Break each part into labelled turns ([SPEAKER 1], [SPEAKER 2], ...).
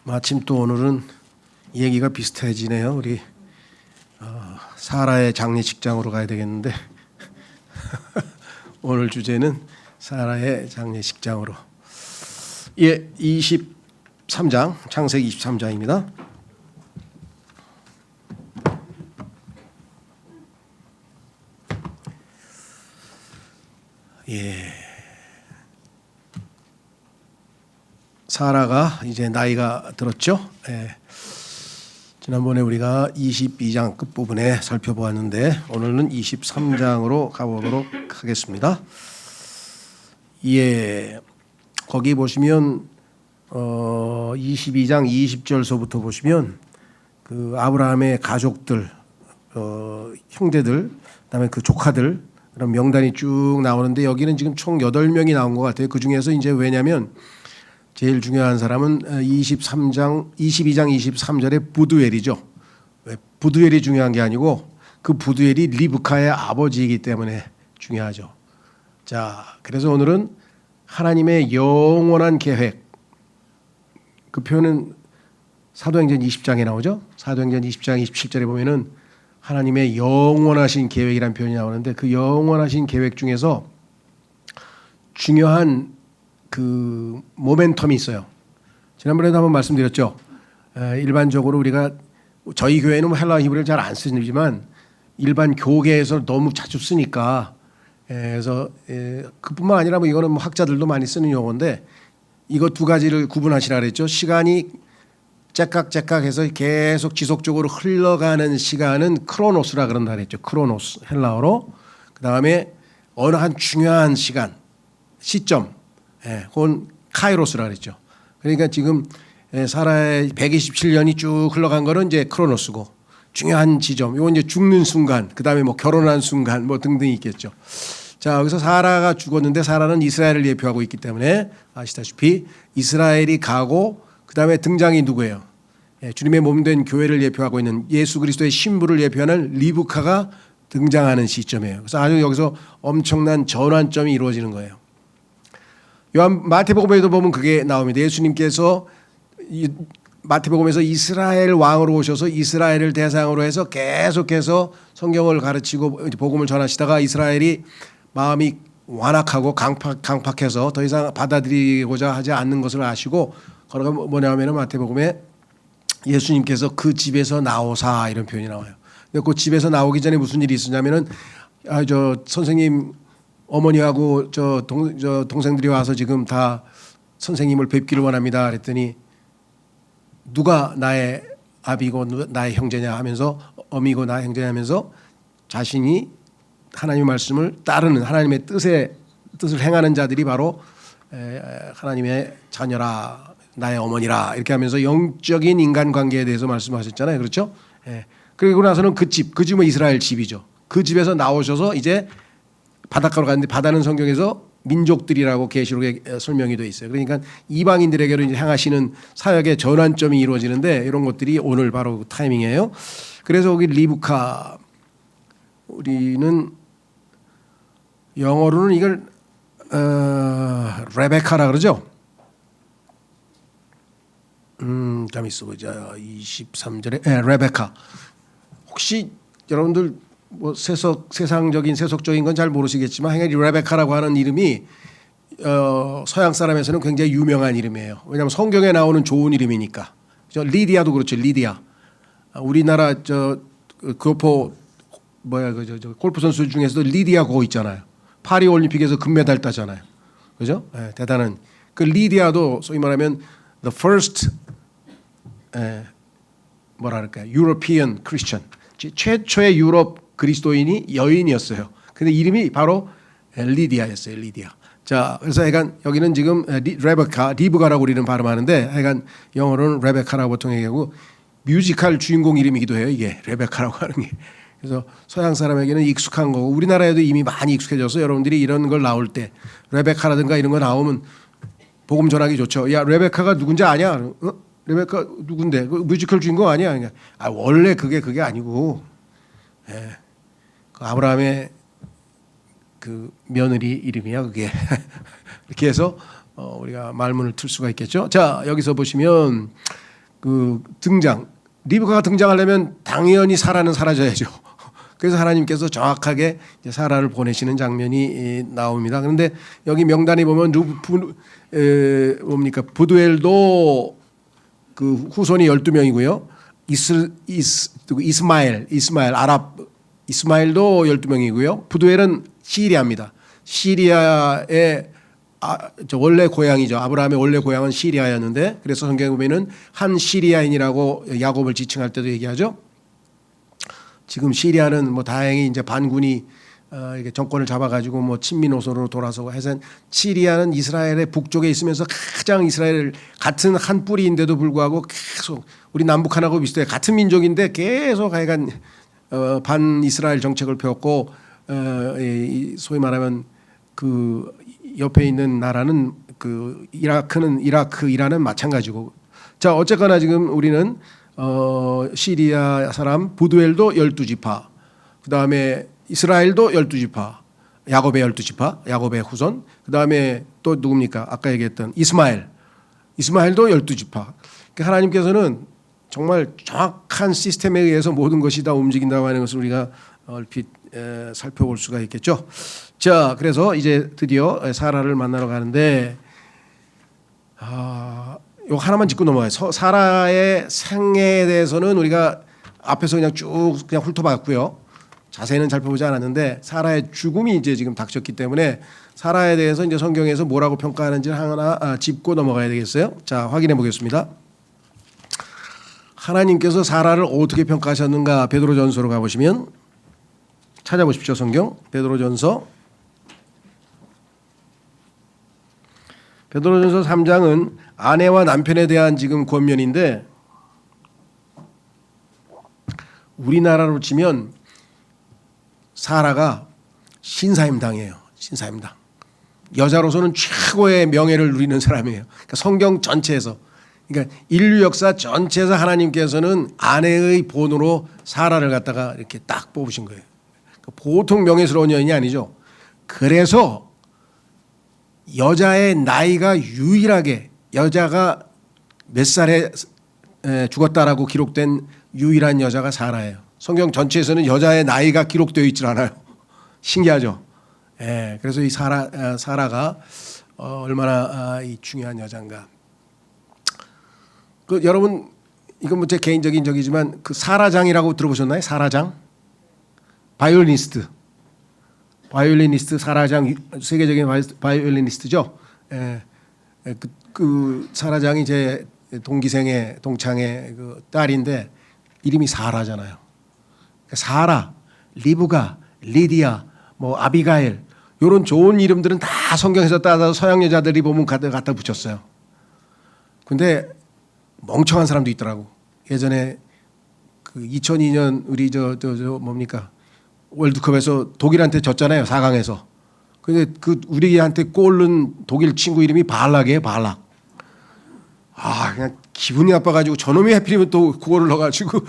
[SPEAKER 1] 마침 또 오늘은 얘기가 비슷해지네요. 우리 사라의 장례식장으로 가야 되겠는데 오늘 주제는 사라의 장례식장으로. 23장 창세기 23장입니다. 사라가 이제 나이가 들었죠. 지난번에 우리가 22장 끝부분에 살펴보았는데 오늘은 23장으로 가보도록 하겠습니다. 거기 보시면 22장 20절서부터 보시면 그 아브라함의 가족들, 형제들, 그다음에 그 조카들 그런 명단이 쭉 나오는데 여기는 지금 총 8명이 나온 것 같아요. 그 중에서 이제 왜냐하면 제일 중요한 사람은 22장 23절의 부두엘이죠. 부두엘이 중요한 게 아니고 그 부두엘이 리브카의 아버지이기 때문에 중요하죠. 자, 그래서 오늘은 하나님의 영원한 계획, 그 표현은 사도행전 20장에 나오죠. 사도행전 20장 27절에 보면은 하나님의 영원하신 계획이라는 표현이 나오는데 그 영원하신 계획 중에서 중요한 그 모멘텀이 있어요. 지난번에도 한번 말씀드렸죠. 일반적으로 우리가 저희 교회는 헬라 히브리를 잘 안 쓰지만 일반 교계에서 너무 자주 쓰니까 그래서 그뿐만 아니라 이거는 학자들도 많이 쓰는 용어인데 이거 두 가지를 구분하시라 그랬죠. 시간이 째깍째깍해서 계속 지속적으로 흘러가는 시간은 크로노스라 그런다 그랬죠. 크로노스 헬라어로. 그 다음에 어느 한 중요한 시간 시점, 그건 카이로스라 그랬죠. 그러니까 지금 사라의 127년이 쭉 흘러간 거는 이제 크로노스고 중요한 지점, 이건 이제 죽는 순간, 그 다음에 결혼한 순간 등등이 있겠죠. 자, 여기서 사라가 죽었는데 사라는 이스라엘을 예표하고 있기 때문에 아시다시피 이스라엘이 가고 그 다음에 등장이 누구예요? 주님의 몸된 교회를 예표하고 있는 예수 그리스도의 신부를 예표하는 리브카가 등장하는 시점이에요. 그래서 아주 여기서 엄청난 전환점이 이루어지는 거예요. 마태복음에도 보면 그게 나옵니다. 예수님께서 마태복음에서 이스라엘 왕으로 오셔서 이스라엘을 대상으로 해서 계속해서 성경을 가르치고 복음을 전하시다가 이스라엘이 마음이 완악하고 강팍해서 더 이상 받아들이고자 하지 않는 것을 아시고 그러가 뭐냐면 마태복음에 예수님께서 그 집에서 나오사 이런 표현이 나와요. 근데 그 집에서 나오기 전에 무슨 일이 있었냐면은 선생님 어머니하고 동생들이 와서 지금 다 선생님을 뵙기를 원합니다. 그랬더니 누가 나의 아비고 나의 형제냐 하면서 어미고 나의 형제냐 하면서 자신이 하나님의 말씀을 따르는 하나님의 뜻을 행하는 자들이 바로 하나님의 자녀라 나의 어머니라 이렇게 하면서 영적인 인간관계에 대해서 말씀하셨잖아요. 그렇죠? 그리고 나서는 그 집은 이스라엘 집이죠. 그 집에서 나오셔서 이제 바닷가로 갔는데 바다는 성경에서 민족들이라고 계시록에 설명이 되어 있어요. 그러니까 이방인들에게로 이제 향하시는 사역의 전환점이 이루어지는데 이런 것들이 오늘 바로 그 타이밍이에요. 그래서 여기 리브카 우리는 영어로는 이걸 레베카라 그러죠. 잠 있어 보자. 23절에 레베카. 혹시 여러분들 세상적인 세속적인 건 잘 모르시겠지만 레베카라고 하는 이름이 서양 사람에서는 굉장히 유명한 이름이에요. 왜냐하면 성경에 나오는 좋은 이름이니까. 리디아도 그렇죠. 리디아. 우리나라 골프 선수 중에서도 리디아 고 있잖아요. 파리 올림픽에서 금메달 따잖아요. 그죠? 대단한 그 리디아도 소위 말하면 the first European Christian 최초의 유럽 그리스도인이 여인이었어요. 근데 이름이 바로 리디아였어요. 리디아. 자, 그래서 하여간 여기는 지금 리브가라고 우리는 발음하는데 하여간 영어로는 레베카라고 보통 얘기하고 뮤지컬 주인공 이름이기도 해요. 이게 레베카라고 하는 게. 그래서 서양 사람에게는 익숙한 거고 우리나라에도 이미 많이 익숙해져서 여러분들이 이런 걸 나올 때 레베카라든가 이런 거 나오면 복음 전하기 좋죠. 야, 레베카가 누군지 아냐? 레베카 누군데? 그 뮤지컬 주인공 아니야? 그러니까 원래 그게 아니고 그 아브라함의 그 며느리 이름이야 그게. 이렇게 해서 우리가 말문을 틀 수가 있겠죠. 자, 여기서 보시면 그 등장. 리브가가 등장하려면 당연히 사라는 사라져야죠. 그래서 하나님께서 정확하게 이제 사라를 보내시는 장면이 나옵니다. 그런데 여기 명단에 보면 뭡니까? 부두엘도 그 후손이 12명이고요. 이스마엘 아랍 이스마엘도 12명이고요. 부두엘은 시리아입니다. 시리아의 원래 고향이죠. 아브라함의 원래 고향은 시리아였는데 그래서 성경에 보면은 한 시리아인이라고 야곱을 지칭할 때도 얘기하죠. 지금 시리아는 뭐 다행히 이제 반군이 이게 정권을 잡아가지고 뭐 친미 노선으로 돌아서고 해서 시리아는 이스라엘의 북쪽에 있으면서 가장 이스라엘 같은 한 뿌리인데도 불구하고 계속 우리 남북한하고 비슷해 같은 민족인데 계속 하여간 반 이스라엘 정책을 펴왔고 소위 말하면 그 옆에 있는 나라는 그 이라크는 마찬가지고 자 어쨌거나 지금 우리는 시리아 사람 부두엘도 12지파 그다음에 이스라엘도 12지파 야곱의 12지파 야곱의 후손 그다음에 또 누굽니까 아까 얘기했던 이스마엘도 12지파 그러니까 하나님께서는 정말 정확한 시스템에 의해서 모든 것이 다 움직인다고 하는 것을 우리가 얼핏 살펴볼 수가 있겠죠. 자, 그래서 이제 드디어 사라를 만나러 가는데 요 하나만 짚고 넘어가요. 사라의 생애에 대해서는 우리가 앞에서 그냥 쭉 그냥 훑어봤고요. 자세히는 살펴보지 않았는데 사라의 죽음이 이제 지금 닥쳤기 때문에 사라에 대해서 이제 성경에서 뭐라고 평가하는지 하나 짚고 넘어가야 되겠어요. 자, 확인해 보겠습니다. 하나님께서 사라를 어떻게 평가하셨는가 베드로전서로 가보시면 찾아보십시오. 성경 베드로전서 3장은 아내와 남편에 대한 지금 권면인데 우리나라로 치면 사라가 신사임당이에요. 신사임당. 여자로서는 최고의 명예를 누리는 사람이에요. 그러니까 성경 전체에서 그러니까 인류 역사 전체에서 하나님께서는 아내의 본으로 사라를 갖다가 이렇게 딱 뽑으신 거예요. 보통 명예스러운 여인이 아니죠. 그래서 여자의 나이가 유일하게 여자가 몇 살에 죽었다라고 기록된 유일한 여자가 사라예요. 성경 전체에서는 여자의 나이가 기록되어 있질 않아요. 신기하죠. 예, 그래서 이 사라가 얼마나 중요한 여자인가. 그 여러분 이건 뭐 제 개인적인 적이지만 그 사라장이라고 들어보셨나요? 사라장? 바이올리니스트 사라장 세계적인 바이올리니스트죠. 예, 그 사라장이 제 동창의 그 딸인데 이름이 사라잖아요. 사라, 리브가, 리디아, 뭐 아비가일 이런 좋은 이름들은 다 성경에서 따서 서양 여자들이 보면 갖다 붙였어요. 근데 멍청한 사람도 있더라고. 예전에 그 2002년 우리 저 뭡니까? 월드컵에서 독일한테 졌잖아요. 4강에서. 근데 그 우리한테 골 넣은 독일 친구 이름이 발락이에요. 발락. 그냥 기분이 나빠가지고 저놈이 하필이면 또 그거를 넣어가지고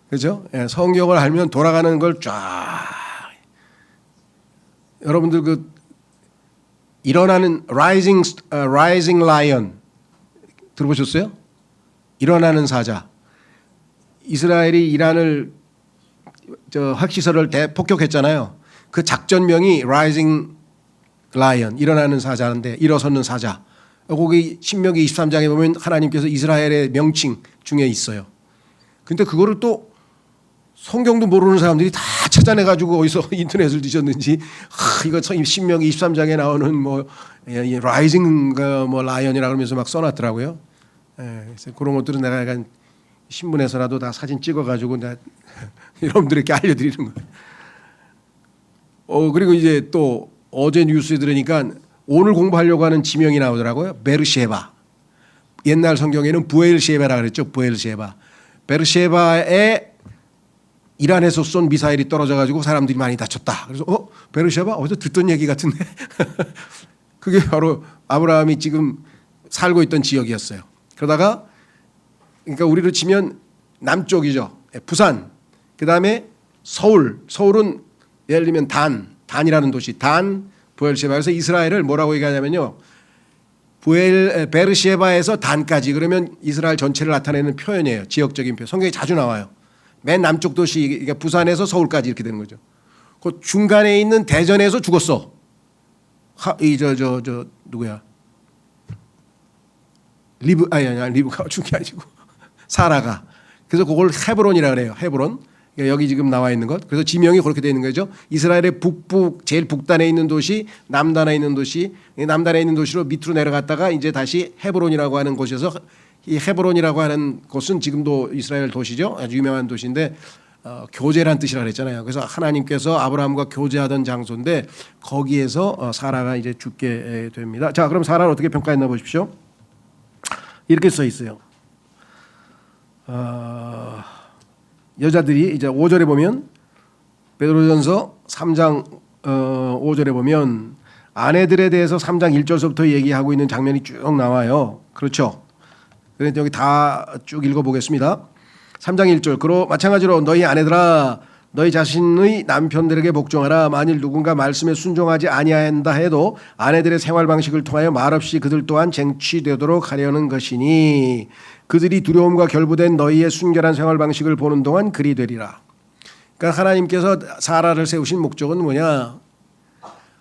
[SPEAKER 1] 그렇죠? 예, 성경을 알면 돌아가는 걸 쫙 여러분들 그 일어나는 Rising Lion 들어보셨어요? 일어나는 사자. 이스라엘이 이란을 핵시설을 폭격했잖아요. 그 작전명이 Rising Lion 일어나는 사자인데 일어서는 사자. 거기 신명기 23장에 보면 하나님께서 이스라엘의 명칭 중에 있어요. 근데 그거를 또 성경도 모르는 사람들이 다 찾아내가지고 어디서 인터넷을 뒤졌는지 이거 신명기 23장에 나오는 뭐 라이징 뭐 라이언이라 그러면서 막 써놨더라고요. 그래서 그런 것들은 내가 약간 신문에서라도 다 사진 찍어가지고 내가 여러분들에게 알려드리는 거예요. 그리고 이제 또 어제 뉴스에 들으니까 오늘 공부하려고 하는 지명이 나오더라고요. 베르셰바. 옛날 성경에는 부엘셰바라 그랬죠. 부엘셰바. 베르셰바에 이란에서 쏜 미사일이 떨어져가지고 사람들이 많이 다쳤다. 그래서 베르셰바 어디서 듣던 얘기 같은데 그게 바로 아브라함이 지금 살고 있던 지역이었어요. 그러다가 그러니까 우리로 치면 남쪽이죠. 부산. 그다음에 서울은 예를 들면 단이라는 도시. 부엘셰바. 그래서 이스라엘을 뭐라고 얘기하냐면요. 베르시에바에서 단까지, 그러면 이스라엘 전체를 나타내는 표현이에요. 지역적인 표현. 성경에 자주 나와요. 맨 남쪽 도시, 그러니까 부산에서 서울까지 이렇게 되는 거죠. 그 중간에 있는 대전에서 죽었어. 누구야? 리브가 죽은 게 아니고 사라가. 그래서 그걸 헤브론이라 그래요. 헤브론. 그러니까 여기 지금 나와 있는 것. 그래서 지명이 그렇게 되어 있는 거죠. 이스라엘의 제일 북단에 있는 도시, 남단에 있는 도시, 남단에 있는 도시로 밑으로 내려갔다가 이제 다시 헤브론이라고 하는 곳에서, 이 헤브론이라고 하는 곳은 지금도 이스라엘 도시죠. 아주 유명한 도시인데 교제란 뜻이라 그랬잖아요. 그래서 하나님께서 아브라함과 교제하던 장소인데 거기에서 사라가 이제 죽게 됩니다. 자, 그럼 사라를 어떻게 평가했나 보십시오. 이렇게 써 있어요. 여자들이 이제 5절에 보면, 베드로전서 3장 5절에 보면 아내들에 대해서 3장 1절서부터 얘기하고 있는 장면이 쭉 나와요. 그렇죠? 그래서 여기 다 쭉 읽어보겠습니다. 3장 1절. 그로 마찬가지로 너희 아내들아 너희 자신의 남편들에게 복종하라. 만일 누군가 말씀에 순종하지 아니한다 해도 아내들의 생활 방식을 통하여 말없이 그들 또한 쟁취되도록 하려는 것이니 그들이 두려움과 결부된 너희의 순결한 생활 방식을 보는 동안 그리 되리라. 그러니까 하나님께서 사라를 세우신 목적은 뭐냐?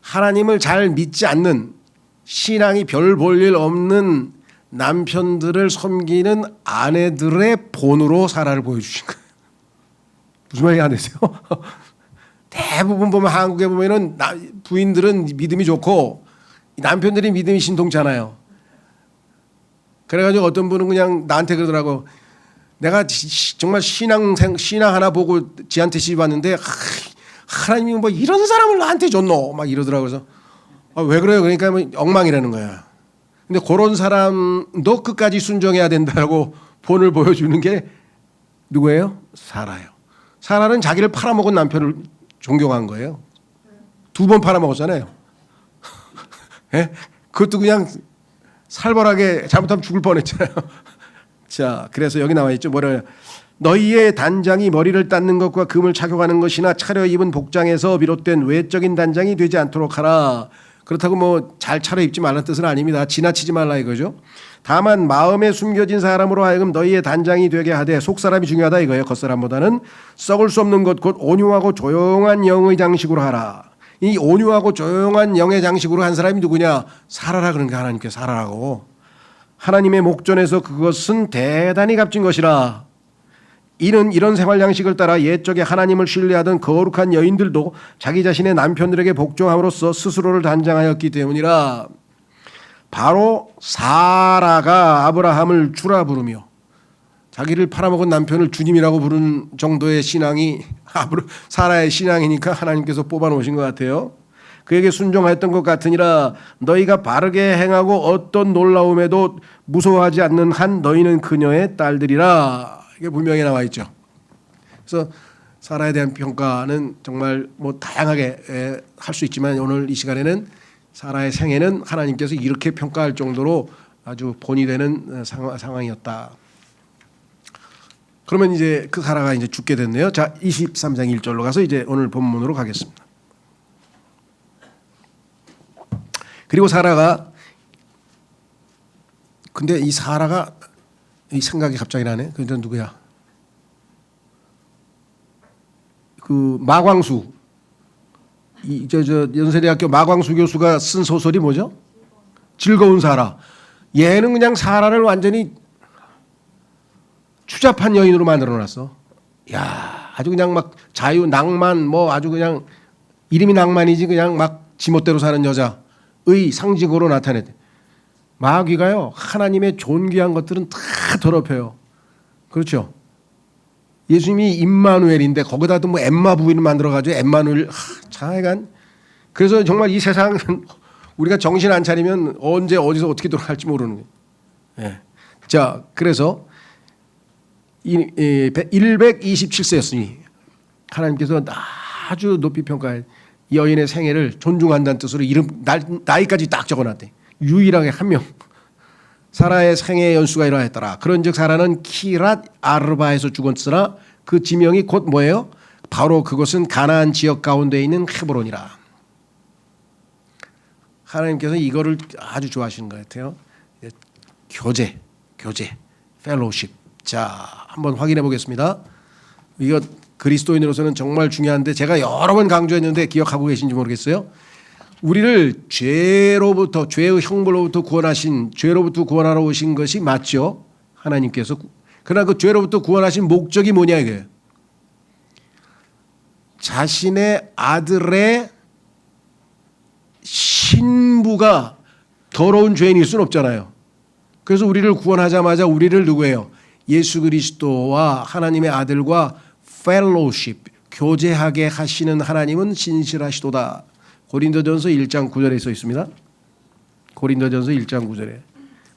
[SPEAKER 1] 하나님을 잘 믿지 않는, 신앙이 별 볼 일 없는 남편들을 섬기는 아내들의 본으로 사라를 보여주신 거예요. 무슨 말인지 안 되세요? 대부분 보면 한국에 보면은 부인들은 믿음이 좋고 남편들이 믿음이 신통치 않아요. 그래가지고 어떤 분은 그냥 나한테 그러더라고. 내가 정말 신앙 하나 보고 지한테 시집왔는데 하나님이 뭐 이런 사람을 나한테 줬노? 막 이러더라고요. 그래서 왜 그래요? 그러니까 뭐 엉망이라는 거야. 근데 그런 사람도 끝까지 순종해야 된다고 본을 보여주는 게 누구예요? 사라예요. 사라는 자기를 팔아먹은 남편을 존경한 거예요. 2번 팔아먹었잖아요. 예? 그것도 그냥 살벌하게 잘못하면 죽을 뻔했잖아요. 자, 그래서 여기 나와 있죠. 뭐래요? 너희의 단장이 머리를 닦는 것과 금을 착용하는 것이나 차려입은 복장에서 비롯된 외적인 단장이 되지 않도록 하라. 그렇다고 뭐 잘 차려입지 말라는 뜻은 아닙니다. 지나치지 말라 이거죠. 다만 마음에 숨겨진 사람으로 하여금 너희의 단장이 되게 하되, 속사람이 중요하다 이거예요. 겉사람보다는. 썩을 수 없는 것 곧 온유하고 조용한 영의 장식으로 하라. 이 온유하고 조용한 영의 장식으로 한 사람이 누구냐? 사라라. 그런 게 하나님께서 사라라고. 하나님의 목전에서 그것은 대단히 값진 것이라. 이는 이런 생활 양식을 따라 옛적에 하나님을 신뢰하던 거룩한 여인들도 자기 자신의 남편들에게 복종함으로써 스스로를 단장하였기 때문이라. 바로 사라가 아브라함을 주라 부르며, 자기를 팔아먹은 남편을 주님이라고 부른 정도의 신앙이 사라의 신앙이니까 하나님께서 뽑아놓으신 것 같아요. 그에게 순종하였던 것 같으니라. 너희가 바르게 행하고 어떤 놀라움에도 무서워하지 않는 한 너희는 그녀의 딸들이라. 이게 분명히 나와 있죠. 그래서 사라에 대한 평가는 정말 뭐 다양하게 할 수 있지만 오늘 이 시간에는 사라의 생애는 하나님께서 이렇게 평가할 정도로 아주 본이 되는 상황이었다. 그러면 이제 그 사라가 이제 죽게 됐네요. 자, 23장 1절로 가서 이제 오늘 본문으로 가겠습니다. 그리고 사라가, 근데 이 사라가 이 생각이 갑자기 나네. 그건 누구야? 그 마광수, 저 연세대학교 마광수 교수가 쓴 소설이 뭐죠? 즐거운 사라. 얘는 그냥 사라를 완전히 추잡한 여인으로 만들어놨어. 야, 아주 그냥 막 자유, 낭만, 뭐 아주 그냥 이름이 낭만이지 그냥 막 지멋대로 사는 여자의 상징으로 나타냈대. 마귀가요, 하나님의 존귀한 것들은 다 더럽혀요. 그렇죠? 예수님이 임마누엘인데 거기다도 뭐 엠마 부인을 만들어가지고 엠마누엘, 자여간. 그래서 정말 이 세상은 우리가 정신 안 차리면 언제 어디서 어떻게 돌아갈지 모르는 거예요. 예. 자, 그래서 127세였으니 하나님께서 아주 높이 평가해 이 여인의 생애를 존중한다는 뜻으로 나이까지 딱 적어놨대. 유일하게 한 명. 사라의 생애 연수가 이러했더라. 그런즉 사라는 키랏 아르바에서 죽었으나 그 지명이 곧 뭐예요? 바로 그것은 가나안 지역 가운데 있는 헤브론이라. 하나님께서 이거를 아주 좋아하시는 것 같아요. 교제, fellowship. 자, 한번 확인해 보겠습니다. 이거 그리스도인으로서는 정말 중요한데 제가 여러 번 강조했는데 기억하고 계신지 모르겠어요. 우리를 죄로부터, 죄의 형벌로부터 구원하신, 죄로부터 구원하러 오신 것이 맞죠. 하나님께서. 그러나 그 죄로부터 구원하신 목적이 뭐냐 이거예요. 자신의 아들의 신부가 더러운 죄인일 수는 없잖아요. 그래서 우리를 구원하자마자 우리를 누구예요? 예수 그리스도와 하나님의 아들과 fellowship, 교제하게 하시는 하나님은 신실하시도다. 고린도전서 1장 9절에 써 있습니다. 고린도전서 1장 9절에.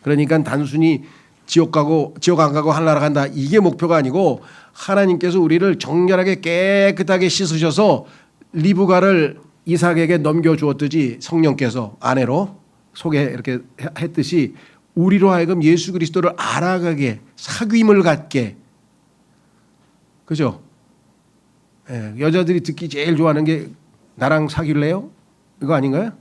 [SPEAKER 1] 그러니까 단순히 지옥 안 가고 하늘나라 간다. 이게 목표가 아니고 하나님께서 우리를 정결하게 깨끗하게 씻으셔서 리브가를 이삭에게 넘겨주었듯이 성령께서 아내로 속에 이렇게 했듯이 우리로 하여금 예수 그리스도를 알아가게 사귐을 갖게. 그죠? 예, 여자들이 듣기 제일 좋아하는 게 나랑 사귈래요? 이거 아닌가요?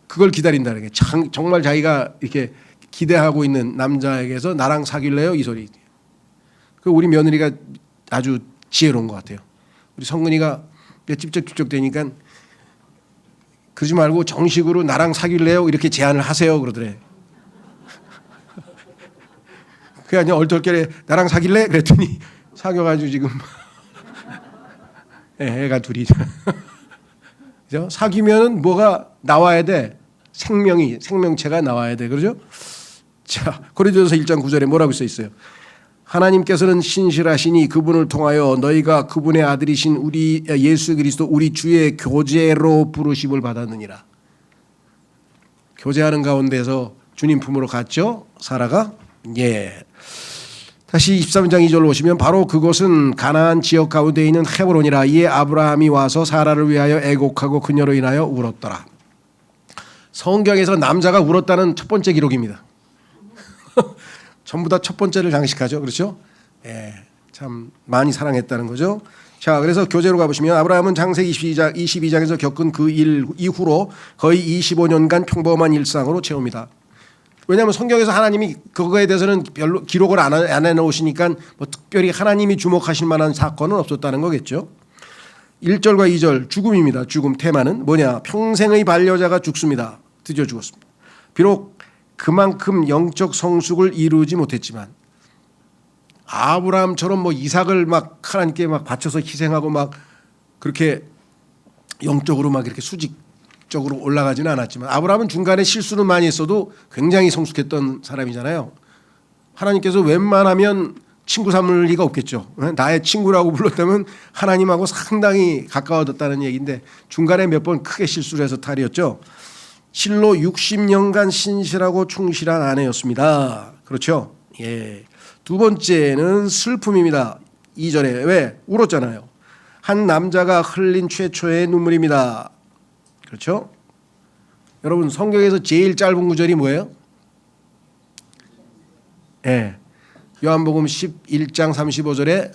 [SPEAKER 1] 그걸 기다린다는 게 정말 자기가 이렇게 기대하고 있는 남자에게서 나랑 사귈래요? 이 소리. 그 우리 며느리가 아주 지혜로운 것 같아요. 우리 성근이가 찝쩍찝쩍 되니까 그러지 말고 정식으로 나랑 사귈래요? 이렇게 제안을 하세요. 그러더래. 그게 아니라 얼떨결에 나랑 사귈래? 그랬더니 사귀어가지고 지금 애가 둘이. 그죠? 사귀면은 뭐가 나와야 돼? 생명체가 나와야 돼. 그러죠? 자, 고린도전서 1장 9절에 뭐라고 써 있어요? 하나님께서는 신실하시니 그분을 통하여 너희가 그분의 아들이신 우리 예수 그리스도 우리 주의 교제로 부르심을 받았느니라. 교제하는 가운데서 주님 품으로 갔죠? 사라가? 예. 다시 23장 2절로 오시면 바로 그곳은 가나안 지역 가운데 있는 헤브론이라. 이에 아브라함이 와서 사라를 위하여 애곡하고 그녀로 인하여 울었더라. 성경에서 남자가 울었다는 첫 번째 기록입니다. 전부 다 첫 번째를 장식하죠. 그렇죠? 예, 참 많이 사랑했다는 거죠. 자, 그래서 교제로 가보시면 아브라함은 창세기 22장에서 겪은 그 일 이후로 거의 25년간 평범한 일상으로 채웁니다. 왜냐하면 성경에서 하나님이 그거에 대해서는 별로 기록을 안 해놓으시니까 뭐 특별히 하나님이 주목하실 만한 사건은 없었다는 거겠죠. 1절과 2절 죽음입니다. 죽음 테마는 뭐냐? 평생의 반려자가 죽습니다. 드디어 죽었습니다. 비록 그만큼 영적 성숙을 이루지 못했지만 아브라함처럼 뭐 이삭을 막 하나님께 막 바쳐서 희생하고 막 그렇게 영적으로 막 이렇게 수직적으로 올라가지는 않았지만 아브라함은 중간에 실수는 많이 했어도 굉장히 성숙했던 사람이잖아요. 하나님께서 웬만하면 친구 삼을 리가 없겠죠. 나의 친구라고 불렀다면 하나님하고 상당히 가까워졌다는 얘기인데 중간에 몇 번 크게 실수를 해서 탈이었죠. 실로 60년간 신실하고 충실한 아내였습니다. 그렇죠? 예. 두 번째는 슬픔입니다. 2절에 왜? 울었잖아요. 한 남자가 흘린 최초의 눈물입니다. 그렇죠? 여러분 성경에서 제일 짧은 구절이 뭐예요? 예. 요한복음 11장 35절에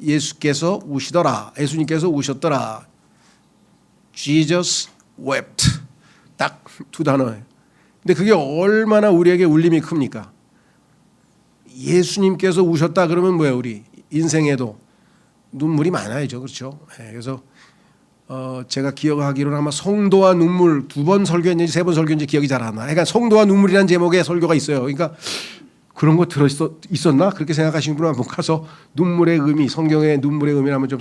[SPEAKER 1] 예수께서 우시더라. 예수님께서 우셨더라. Jesus wept. 딱 두 단어예요. 근데 그게 얼마나 우리에게 울림이 큽니까? 예수님께서 우셨다 그러면 뭐예요? 우리 인생에도 눈물이 많아야죠. 그렇죠? 네, 그래서 제가 기억하기로는 아마 성도와 눈물 2번 설교했는지 3번 설교했는지 기억이 잘 안 나요. 그러니까 성도와 눈물이라는 제목의 설교가 있어요. 그러니까 그런 거 있었나? 그렇게 생각하시는 분은 한번 가서 눈물의 의미, 성경의 눈물의 의미를 한번 좀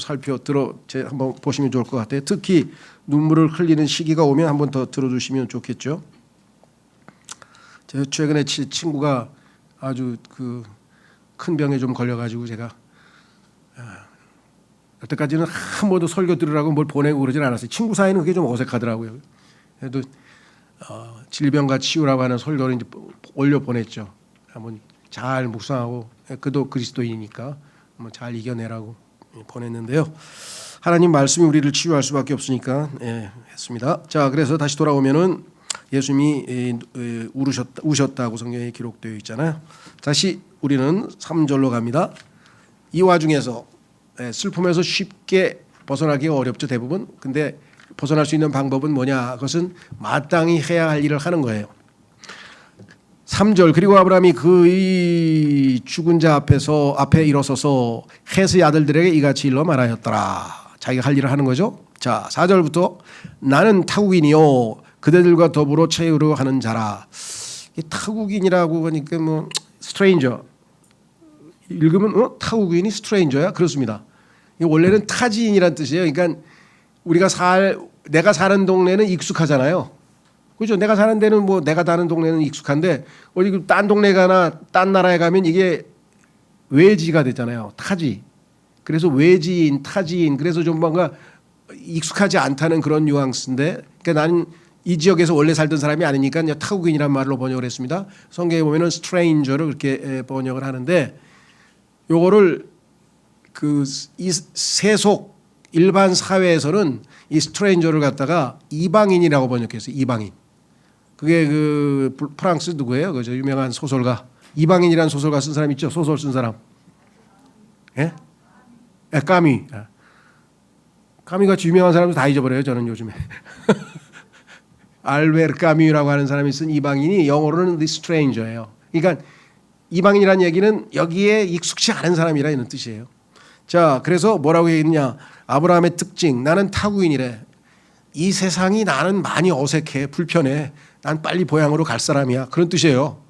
[SPEAKER 1] 한번 보시면 좋을 것 같아요. 특히 눈물을 흘리는 시기가 오면 한번 더 들어주시면 좋겠죠. 제가 최근에 친구가 아주 그 큰 병에 좀 걸려가지고 제가 여태까지는 한 번도 설교 들으라고 뭘 보내고 그러진 않았어요. 친구 사이는 그게 좀 어색하더라고요. 그래도 질병과 치유라고 하는 설교를 이제 올려 보냈죠. 한번 잘 묵상하고 그도 그리스도인이니까 한번 잘 이겨내라고 보냈는데요. 하나님 말씀이 우리를 치유할 수밖에 없으니까 했습니다. 자, 그래서 다시 돌아오면은 예수님이 우셨다고 성경에 기록되어 있잖아요. 다시 우리는 3절로 갑니다. 이 와중에서 슬픔에서 쉽게 벗어나기가 어렵죠, 대부분. 근데 벗어날 수 있는 방법은 뭐냐? 그것은 마땅히 해야 할 일을 하는 거예요. 3절 그리고 아브라함이 그의 죽은 자 앞에 일어서서 헷의 아들들에게 이같이 일러 말하였더라. 자기가 할 일을 하는 거죠. 자 4절부터 나는 타국인이요 그대들과 더불어 채우려 하는 자라. 이 타국인이라고 하니까 뭐 스트레인저 읽으면 타국인이 스트레인저야 그렇습니다. 원래는 타지인이란 뜻이에요. 그러니까 내가 사는 동네는 익숙하잖아요. 그렇죠. 내가 사는 데는 뭐 내가 사는 동네는 익숙한데 어디 딴 동네 가나 딴 나라에 가면 이게 외지가 되잖아요. 타지. 그래서 외지인, 타지인. 그래서 좀 뭔가 익숙하지 않다는 그런 뉘앙스인데 그러니까 나는 이 지역에서 원래 살던 사람이 아니니까 타국인이란 말로 번역을 했습니다. 성경에 보면은 stranger를 그렇게 번역을 하는데 요거를 이 세속 일반 사회에서는 이 stranger를 갖다가 이방인이라고 번역했어요. 이방인. 그게 프랑스 누구예요? 그 유명한 소설가 이방인이라는 소설가 쓴 사람 있죠? 소설 쓴 사람. 예? 까미. 까미 같이 유명한 사람도 다 잊어버려요. 저는 요즘에. 알베르 까미라고 하는 사람이 쓴 이방인이 영어로는 the stranger예요. 그러니까 이방인이라는 얘기는 여기에 익숙치 않은 사람이라 이런 뜻이에요. 자, 그래서 뭐라고 얘기했냐? 아브라함의 특징, 나는 타국인이래. 이 세상이 나는 많이 어색해, 불편해. 난 빨리 고향으로 갈 사람이야. 그런 뜻이에요.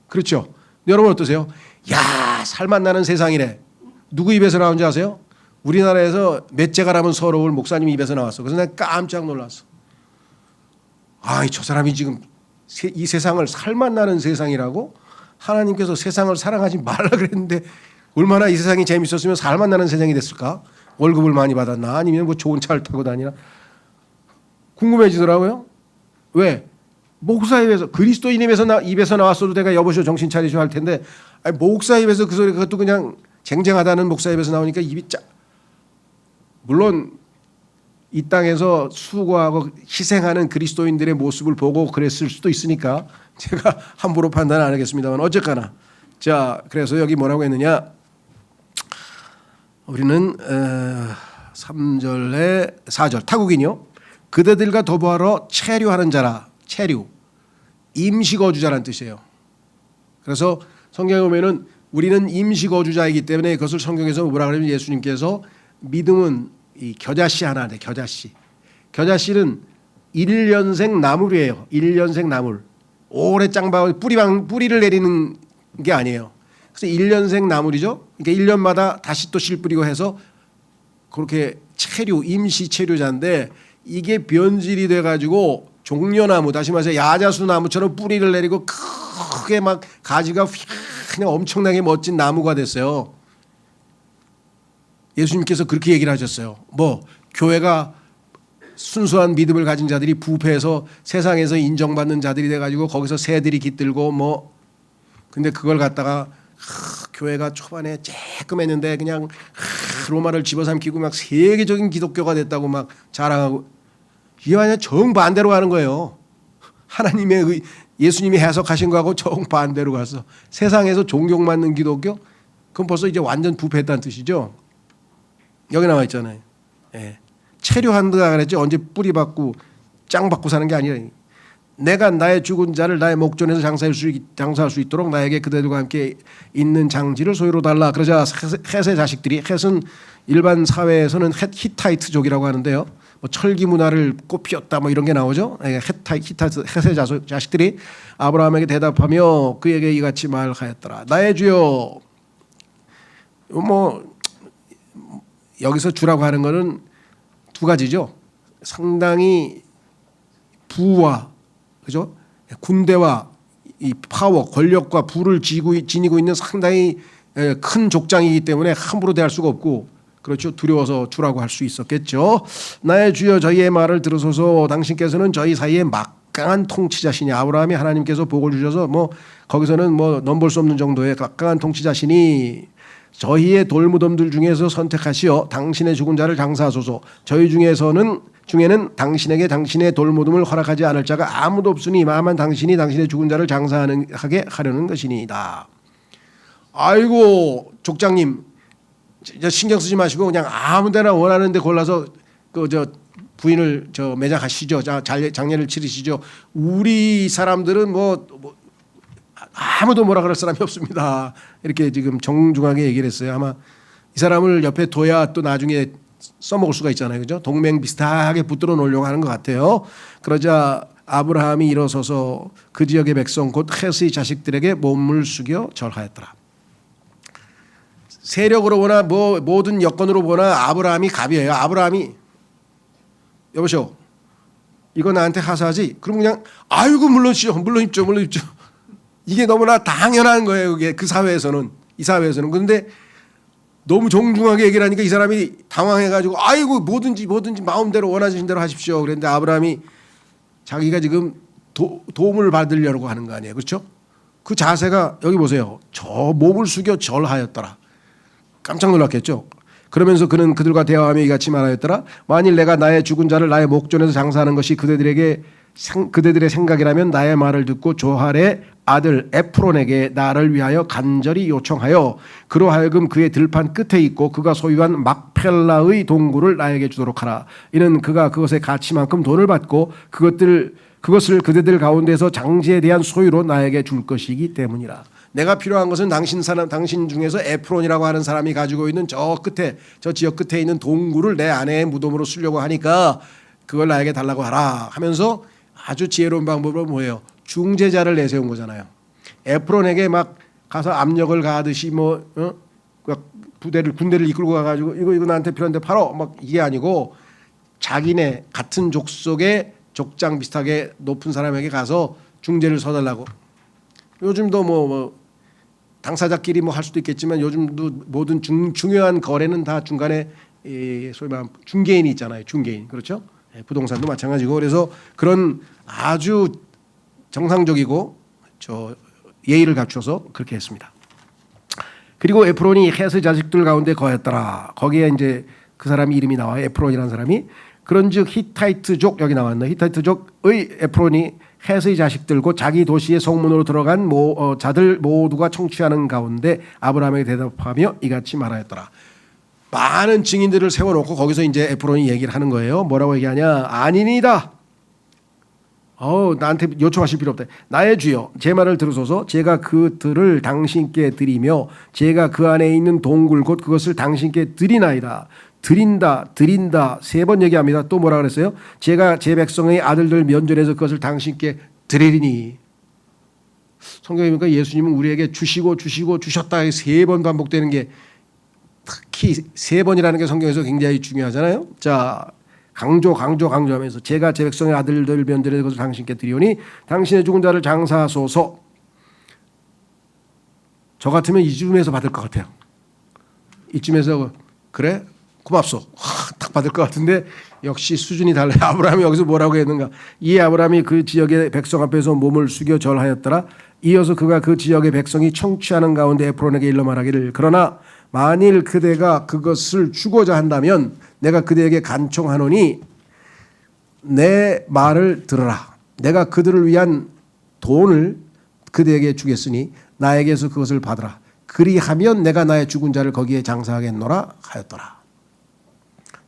[SPEAKER 1] 그렇죠? 여러분 어떠세요? 야, 살맛 나는 세상이래. 누구 입에서 나온지 아세요? 우리나라에서 맷째가라면 서러울 목사님 입에서 나왔어. 그래서 내가 깜짝 놀랐어. 저 사람이 지금 이 세상을 살맛 나는 세상이라고? 하나님께서 세상을 사랑하지 말라 그랬는데 얼마나 이 세상이 재밌었으면 살맛 나는 세상이 됐을까? 월급을 많이 받았나? 아니면 뭐 좋은 차를 타고 다니나? 궁금해지더라고요. 왜? 목사 입에서 그리스도인 입에서 나왔어도 내가 여보시오 정신 차리시오 할 텐데 목사 입에서 그 소리 그것도 그냥 쟁쟁하다는 목사 입에서 나오니까 입이 짜. 물론 이 땅에서 수고하고 희생하는 그리스도인들의 모습을 보고 그랬을 수도 있으니까 제가 함부로 판단 안 하겠습니다만 어쨌거나 자 그래서 여기 뭐라고 했느냐 우리는 3절에 4절 타국인이요 그대들과 더불어 체류하는 자라 체류 임시거주자라는 뜻이에요. 그래서 성경에 보면은 우리는 임시거주자이기 때문에 그것을 성경에서 뭐라 그러면 예수님께서 믿음은 이 겨자씨 하나 돼 겨자씨. 겨자씨는 1년생 나물이에요. 1년생 나물. 오래 짱박아 뿌리를 내리는 게 아니에요. 그래서 1년생 나물이죠. 그러니까 1년마다 다시 또 실 뿌리고 해서 그렇게 체류 임시 체류자인데 이게 변질이 돼가지고 종려나무 다시 말해서 야자수 나무처럼 뿌리를 내리고 크게 막 가지가 그냥 엄청나게 멋진 나무가 됐어요. 예수님께서 그렇게 얘기를 하셨어요. 뭐 교회가 순수한 믿음을 가진 자들이 부패해서 세상에서 인정받는 자들이 돼가지고 거기서 새들이 깃들고 뭐 근데 그걸 갖다가 교회가 초반에 쬐끔했는데 그냥 로마를 집어삼키고 막 세계적인 기독교가 됐다고 막 자랑하고 이게 완전 정반대로 가는 거예요. 하나님의 예수님이 해석하신 거하고 정반대로 가서 세상에서 존경받는 기독교 그건 벌써 이제 완전 부패했다는 뜻이죠. 여기 나와 있잖아요. 예. 체류한다 그랬죠. 언제 뿌리 받고 짱 받고 사는 게 아니라 내가 나의 죽은 자를 나의 목전에서 장사할 수 있도록 나에게 그대들과 함께 있는 장지를 소유로 달라. 그러자 헷의 자식들이 헷은 일반 사회에서는 히타이트족이라고 하는데요. 뭐 철기 문화를 꽃피웠다 뭐 이런 게 나오죠. 히타이트 헷의 자식들이 아브라함에게 대답하며 그에게 이같이 말하였더라. 나의 주여 뭐 여기서 주라고 하는 거는 두 가지죠. 상당히 부와 그죠? 군대와 이 파워, 권력과 부를 지니고 있는 상당히 큰 족장이기 때문에 함부로 대할 수가 없고 그렇죠. 두려워서 주라고 할 수 있었겠죠. 나의 주여 저희의 말을 들으소서 당신께서는 저희 사이에 막강한 통치자시니 아브라함이 하나님께서 복을 주셔서 뭐 거기서는 뭐 넘볼 수 없는 정도의 막강한 통치자시니 저희의 돌무덤들 중에서 선택하시어 당신의 죽은 자를 장사하소서. 저희 중에는 당신에게 당신의 돌무덤을 허락하지 않을 자가 아무도 없으니 다만 당신이 당신의 죽은 자를 장사하게 하려는 것이니이다. 아이고 족장님 신경 쓰지 마시고 그냥 아무데나 원하는 데 골라서 부인을 매장하시죠. 장례를 치르시죠. 우리 사람들은 뭐 아무도 뭐라 그럴 사람이 없습니다. 이렇게 지금 정중하게 얘기를 했어요. 아마 이 사람을 옆에 둬야 또 나중에 써먹을 수가 있잖아요. 그죠? 동맹 비슷하게 붙들어 놓으려고 하는 것 같아요. 그러자 아브라함이 일어서서 그 지역의 백성 곧 헷의 자식들에게 몸을 숙여 절하였더라. 세력으로 보나 뭐 모든 여건으로 보나 아브라함이 갑이에요. 아브라함이 여보시오, 이거 나한테 하사하지? 그럼 그냥 아이고 물론 입죠. 이게 너무나 당연한 거예요. 그게 그 사회에서는, 이 사회에서는. 그런데 너무 정중하게 얘기를 하니까 이 사람이 당황해가지고 아이고 뭐든지 마음대로 원하시는 대로 하십시오. 그랬는데 아브라함이 자기가 지금 도움을 받으려고 하는 거 아니에요. 그렇죠? 그 자세가 여기 보세요. 저 몸을 숙여 절하였더라. 깜짝 놀랐겠죠. 그러면서 그는 그들과 대화하며 이같이 말하였더라. 만일 내가 나의 죽은 자를 나의 목전에서 장사하는 것이 그대들의 생각이라면 나의 말을 듣고 조할의 아들 에프론에게 나를 위하여 간절히 요청하여 그로 하여금 그의 들판 끝에 있고 그가 소유한 막펠라의 동굴을 나에게 주도록 하라. 이는 그가 그것의 가치만큼 돈을 받고 그것을 그대들 가운데서 장지에 대한 소유로 나에게 줄 것이기 때문이라. 내가 필요한 것은 당신 중에서 에프론이라고 하는 사람이 가지고 있는 저 지역 끝에 있는 동굴을 내 아내의 무덤으로 쓰려고 하니까 그걸 나에게 달라고 하라 하면서 아주 지혜로운 방법은 뭐예요? 중재자를 내세운 거잖아요. 에프론에게 막 가서 압력을 가하듯이 군대를 이끌고 가가지고 이거 나한테 필요한데 팔어 막 이게 아니고 자기네 같은 족속의 족장 비슷하게 높은 사람에게 가서 중재를 서달라고. 요즘도 뭐 당사자끼리 뭐 할 수도 있겠지만 요즘도 모든 중요한 거래는 다 중간에 소위 말하면 중개인이 있잖아요. 중개인. 그렇죠? 부동산도 마찬가지고. 그래서 그런 아주 정상적이고 예의를 갖춰서 그렇게 했습니다. 그리고 에프론이 헷의 자식들 가운데 거했더라. 거기에 이제 그 사람이 이름이 나와요. 에프론이라는 사람이. 그런즉 히타이트족 여기 나왔네. 히타이트족의 에프론이 헷의 자식들 곧 자기 도시의 성문으로 들어간 자들 모두가 청취하는 가운데 아브라함에게 대답하며 이같이 말하였더라. 많은 증인들을 세워놓고 거기서 이제 에프론이 얘기를 하는 거예요. 뭐라고 얘기하냐? 아니니다. 나한테 요청하실 필요 없다. 나의 주여, 제 말을 들으소서. 제가 그들을 당신께 드리며 제가 그 안에 있는 동굴 곧 그것을 당신께 드리나이다. 드린다 3번 얘기합니다. 또 뭐라 그랬어요? 제가 제 백성의 아들들 면전에서 그것을 당신께 드리리니. 성경에 보니까 예수님은 우리에게 주시고 주셨다 3번 반복되는 게 특히 3번이라는 게 성경에서 굉장히 중요하잖아요. 자, 강조하면서 제가 제 백성의 아들들 면전에서 그것을 당신께 드리오니 당신의 죽은 자를 장사하소서. 저 같으면 이쯤에서 받을 것 같아요. 이쯤에서 그래? 고맙소. 딱 받을 것 같은데 역시 수준이 달라요. 아브라함이 여기서 뭐라고 했는가? 이 아브라함이 그 지역의 백성 앞에서 몸을 숙여 절하였더라. 이어서 그가 그 지역의 백성이 청취하는 가운데 에프론에게 일러 말하기를 그러나 만일 그대가 그것을 주고자 한다면 내가 그대에게 간청하노니 내 말을 들으라. 내가 그들을 위한 돈을 그대에게 주겠으니 나에게서 그것을 받으라. 그리하면 내가 나의 죽은 자를 거기에 장사하겠노라 하였더라.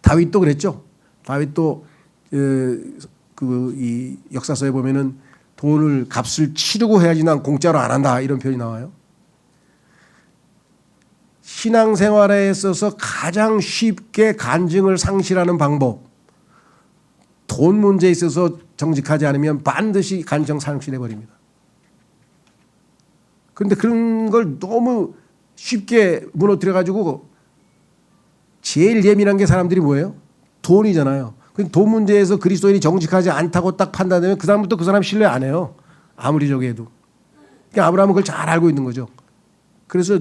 [SPEAKER 1] 다윗도 그랬죠. 다윗도 이 역사서에 보면은 돈을 값을 치르고 해야지 난 공짜로 안 한다 이런 표현이 나와요. 신앙생활에 있어서 가장 쉽게 간증을 상실하는 방법, 돈 문제에 있어서 정직하지 않으면 반드시 간증 상실해 버립니다. 그런데 그런 걸 너무 쉽게 무너뜨려 가지고 제일 예민한 게 사람들이 뭐예요? 돈이잖아요. 돈 문제에서 그리스도인이 정직하지 않다고 딱 판단되면 그 다음부터 그 사람 신뢰 안 해요. 아무리 저기 해도. 그러니까 아브라함은 그걸 잘 알고 있는 거죠. 그래서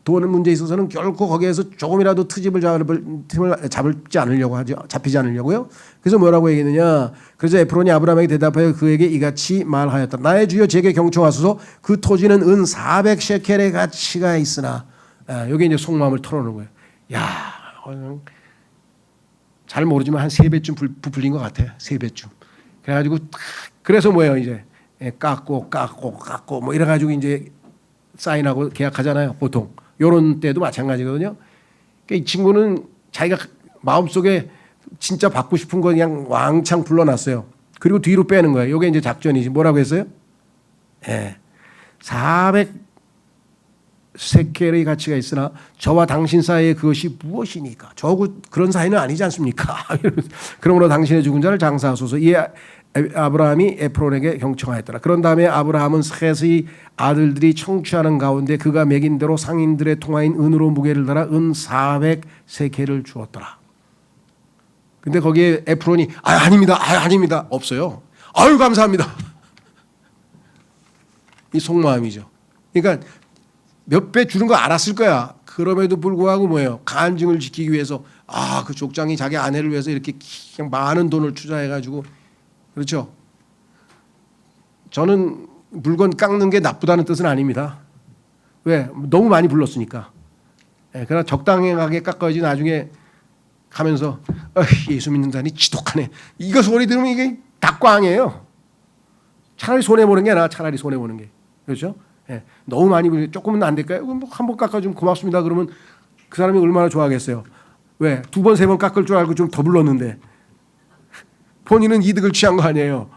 [SPEAKER 1] 돈 문제에 있어서는 결코 거기에서 조금이라도 잡지 않으려고 하죠. 잡히지 않으려고요. 그래서 뭐라고 얘기했느냐. 그래서 에프론이 아브라함에게 대답하여 그에게 이같이 말하였다. 나의 주여 제게 경청하소서. 그 토지는 은 400셰켈의 가치가 있으나. 여기 이제 속마음을 털어놓는 거예요. 야, 잘 모르지만 한 3배쯤 부풀린 것 같아요. 3배쯤. 그래가지고 그래서 뭐예요 이제 깎고 뭐 이래가지고 이제 사인하고 계약하잖아요. 보통 이런 때도 마찬가지거든요. 그러니까 이 친구는 자기가 마음속에 진짜 받고 싶은 거 그냥 왕창 불러놨어요. 그리고 뒤로 빼는 거예요. 이게 이제 작전이지. 뭐라고 했어요? 400세켈의 가치가 있으나 저와 당신 사이에 그것이 무엇이니까? 저하고 그런 사이는 아니지 않습니까? 그러므로 당신의 죽은 자를 장사하소서. 이에 아브라함이 에프론에게 경청하였더라. 그런 다음에 아브라함은 셋의 아들들이 청취하는 가운데 그가 매긴 대로 상인들의 통화인 은으로 무게를 달아 은 400세켈을 주었더라. 근데 거기에 에프론이 아닙니다. 아닙니다. 없어요. 아유 감사합니다. 이 속마음이죠. 그러니까 몇 배 주는 거 알았을 거야. 그럼에도 불구하고 뭐예요? 간증을 지키기 위해서 그 족장이 자기 아내를 위해서 이렇게 그냥 많은 돈을 투자해가지고 그렇죠. 저는 물건 깎는 게 나쁘다는 뜻은 아닙니다. 왜? 너무 많이 불렀으니까. 그러나 적당하게 깎아야지 나중에 가면서 예수 믿는 자니 지독하네. 이거 소리 들으면 이게 닭광이에요. 차라리 손해보는 게 나아. 차라리 손해보는 게. 그렇죠? 너무 많이 불리면 조금은 안 될까요? 한번 깎아주면 고맙습니다. 그러면 그 사람이 얼마나 좋아하겠어요. 왜? 2번, 3번 깎을 줄 알고 좀 더 불렀는데 본인은 이득을 취한 거 아니에요.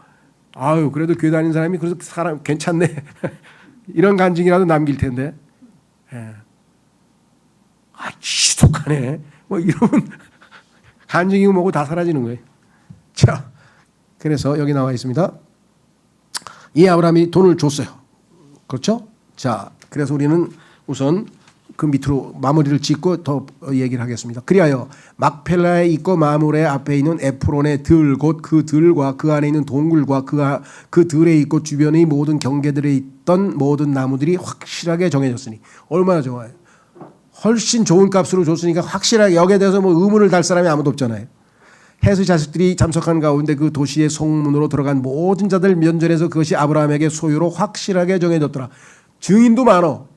[SPEAKER 1] 아유 그래도 교회 다니는 사람이 그래서 사람 괜찮네. 이런 간증이라도 남길 텐데. 지독하네. 뭐 이러면 간증이고 뭐고 다 사라지는 거예요. 자, 그래서 여기 나와 있습니다. 이 아브라함이 돈을 줬어요. 그렇죠? 자, 그래서 우리는 우선 그 밑으로 마무리를 짓고 더 얘기를 하겠습니다. 그리하여 막펠라에 있고 마므레 앞에 있는 에프론의 들 곧 그 들과 그 안에 있는 동굴과 그 들에 있고 주변의 모든 경계들에 있던 모든 나무들이 확실하게 정해졌으니 얼마나 좋아요. 훨씬 좋은 값으로 줬으니까 확실하게 여기에 대해서 뭐 의문을 달 사람이 아무도 없잖아요. 햇의 자식들이 참석한 가운데 그 도시의 성문으로 들어간 모든 자들 면전에서 그것이 아브라함에게 소유로 확실하게 정해졌더라. 증인도 많어.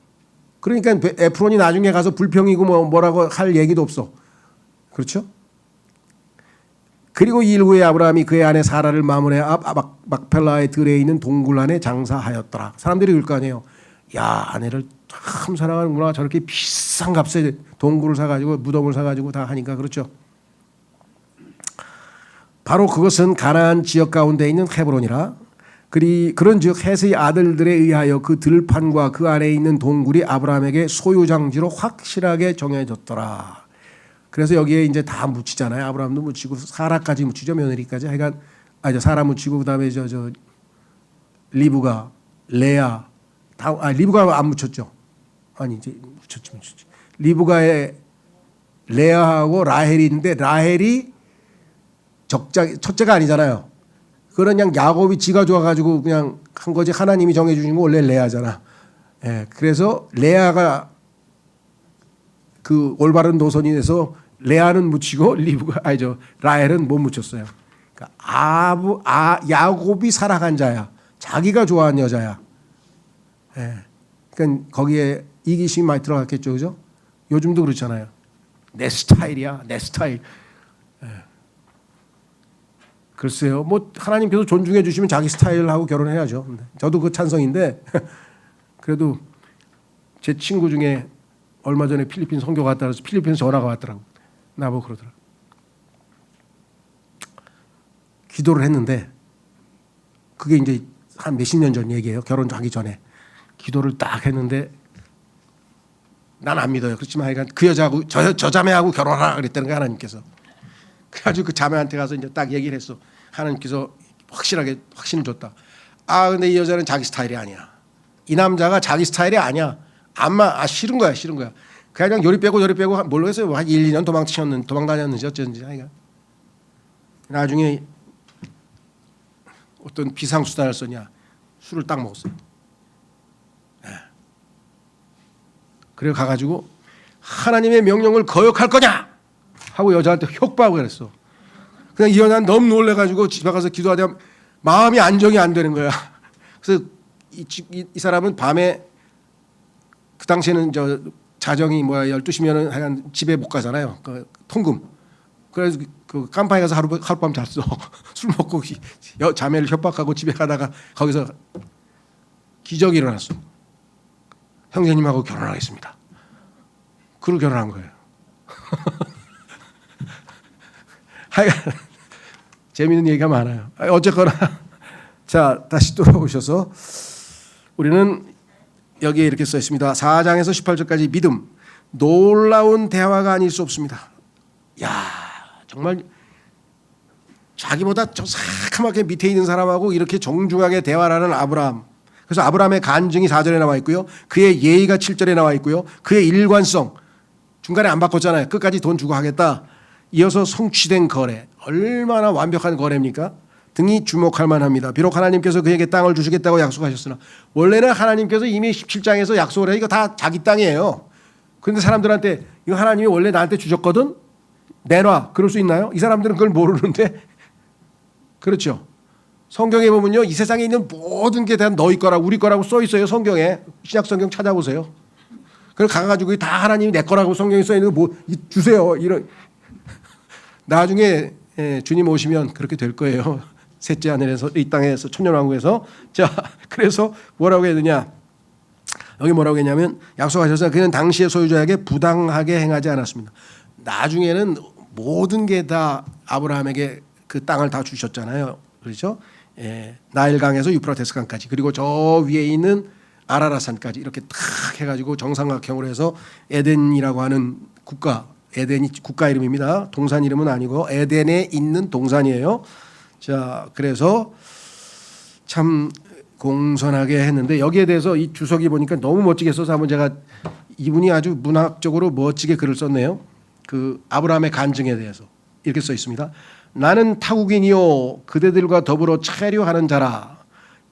[SPEAKER 1] 그러니까 에프론이 나중에 가서 불평이고 뭐라고 할 얘기도 없어. 그렇죠? 그리고 이 일 후에 아브라함이 그의 아내 사라를 마므레 앞 막펠라의 들에 있는 동굴 안에 장사하였더라. 사람들이 그럴 거 아니에요. 야, 아내를 참 사랑하는구나. 저렇게 비싼 값에 동굴을 사가지고 무덤을 사가지고 다 하니까. 그렇죠? 바로 그것은 가나안 지역 가운데 있는 헤브론이라. 그런즉 헷의 아들들에 의하여 그 들판과 그 안에 있는 동굴이 아브라함에게 소유장지로 확실하게 정해졌더라. 그래서 여기에 이제 다 묻히잖아요. 아브라함도 묻히고 사라까지 묻히죠. 며느리까지. 하여간 사라 묻히고 그다음에 저 리브가 레아 리브가 안 묻혔죠. 아니 이제 묻혔지. 리브가의 레아하고 라헬이 있는데 라헬이 첫째가 아니잖아요. 그건 그냥 야곱이 지가 좋아가지고 그냥 한 거지. 하나님이 정해주신 거 원래 레아잖아. 그래서 레아가 그 올바른 노선이 돼서 레아는 묻히고 라헬은 못 묻혔어요. 그러니까 야곱이 살아간 자야. 자기가 좋아하는 여자야. 그러니까 거기에 이기심이 많이 들어갔겠죠, 그죠? 요즘도 그렇잖아요. 내 스타일이야, 내 스타일. 글쎄요, 뭐 하나님께서 존중해 주시면 자기 스타일하고 결혼해야죠. 저도 그 찬성인데 그래도 제 친구 중에 얼마 전에 필리핀 선교 갔다 와서 필리핀에서 전화가 왔더라고. 나보고 그러더라고. 기도를 했는데 그게 이제 한 몇십 년 전 얘기예요. 결혼하기 전에 기도를 딱 했는데 난 안 믿어요. 그렇지만 하여간 그 여자하고 저 자매하고 결혼하라 그랬다는 거야, 하나님께서. 그래가지고 그 자매한테 가서 이제 딱 얘기를 했어. 하나님께서 확실하게 확신을 줬다. 근데 이 여자는 자기 스타일이 아니야. 이 남자가 자기 스타일이 아니야. 싫은 거야. 그냥 요리 빼고 뭘로 했어요. 한 1, 2년 도망 다녔는지 어쩐지. 나중에 어떤 비상수단을 썼냐. 술을 딱 먹었어요. 그래 가가지고 하나님의 명령을 거역할 거냐 하고 여자한테 협박을 했어. 그냥 이 여자는 너무 놀래가지고 집에 가서 기도하다 마음이 안정이 안 되는 거야. 그래서 이 사람은 밤에 그 당시에는 저 자정이 12시면은 하여간 집에 못 가잖아요. 그 통금. 그래서 그 깜파에 가서 하룻밤 잤어. 술 먹고 자매를 협박하고 집에 가다가 거기서 기적이 일어났어. 형제님하고 결혼하겠습니다. 그러고 결혼한 거예요. 하여간 재미있는 얘기가 많아요. 어쨌거나 자 다시 돌아오셔서 우리는 여기에 이렇게 써 있습니다. 4장에서 18절까지 믿음, 놀라운 대화가 아닐 수 없습니다. 야, 정말 자기보다 저 사카맣게 밑에 있는 사람하고 이렇게 정중하게 대화를 하는 아브라함. 그래서 아브라함의 간증이 4절에 나와 있고요. 그의 예의가 7절에 나와 있고요. 그의 일관성, 중간에 안 바꿨잖아요. 끝까지 돈 주고 하겠다. 이어서 성취된 거래. 얼마나 완벽한 거래입니까? 등이 주목할 만합니다. 비록 하나님께서 그에게 땅을 주시겠다고 약속하셨으나 원래는 하나님께서 이미 17장에서 약속을 해. 이거 다 자기 땅이에요. 그런데 사람들한테 이거 하나님이 원래 나한테 주셨거든? 내놔. 그럴 수 있나요? 이 사람들은 그걸 모르는데. 그렇죠. 성경에 보면요, 이 세상에 있는 모든 게 다 너희 거라고 우리 거라고 써 있어요. 성경에. 신약 성경 찾아보세요. 그걸 가가지고 다 하나님이 내 거라고 성경에 써 있는 거 뭐 주세요. 이런. 나중에 주님 오시면 그렇게 될 거예요. 셋째 하늘에서 이 땅에서 천년왕국에서. 자, 그래서 뭐라고 해야 되냐? 여기 뭐라고 했냐면 약속하셔서 그는 당시의 소유자에게 부당하게 행하지 않았습니다. 나중에는 모든 게 다 아브라함에게 그 땅을 다 주셨잖아요. 그렇죠? 나일강에서 유프라테스 강까지, 그리고 저 위에 있는 아라라산까지 이렇게 탁 해가지고 정삼각형으로 해서 에덴이라고 하는 국가, 에덴이 국가 이름입니다. 동산 이름은 아니고 에덴에 있는 동산이에요. 자, 그래서 참 공손하게 했는데 여기에 대해서 이 주석이 보니까 너무 멋지게 써서 한번 제가, 이분이 아주 문학적으로 멋지게 글을 썼네요. 그 아브라함의 간증에 대해서 이렇게 써 있습니다. 나는 타국인이요 그대들과 더불어 체류하는 자라.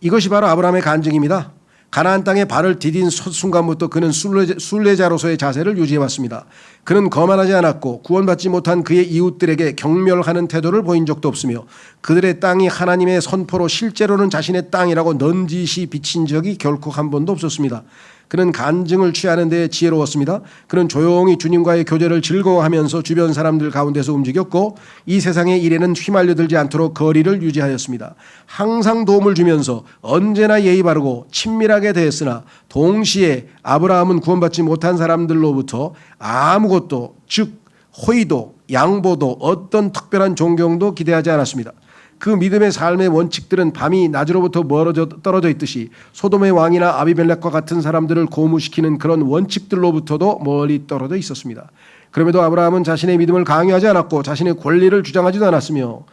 [SPEAKER 1] 이것이 바로 아브라함의 간증입니다. 가나안 땅에 발을 디딘 순간부터 그는 순례자로서의 자세를 유지해왔습니다. 그는 거만하지 않았고 구원받지 못한 그의 이웃들에게 경멸하는 태도를 보인 적도 없으며 그들의 땅이 하나님의 선포로 실제로는 자신의 땅이라고 넌지시 비친 적이 결코 한 번도 없었습니다. 그는 간증을 취하는 데 지혜로웠습니다. 그는 조용히 주님과의 교제를 즐거워하면서 주변 사람들 가운데서 움직였고 이 세상의 일에는 휘말려들지 않도록 거리를 유지하였습니다. 항상 도움을 주면서 언제나 예의 바르고 친밀하게 대했으나 동시에 아브라함은 구원받지 못한 사람들로부터 아무것도, 즉 호의도 양보도 어떤 특별한 존경도 기대하지 않았습니다. 그 믿음의 삶의 원칙들은 밤이 낮으로부터 떨어져 있듯이 소돔의 왕이나 아비멜렉과 같은 사람들을 고무시키는 그런 원칙들로부터도 멀리 떨어져 있었습니다. 그럼에도 아브라함은 자신의 믿음을 강요하지 않았고 자신의 권리를 주장하지도 않았으며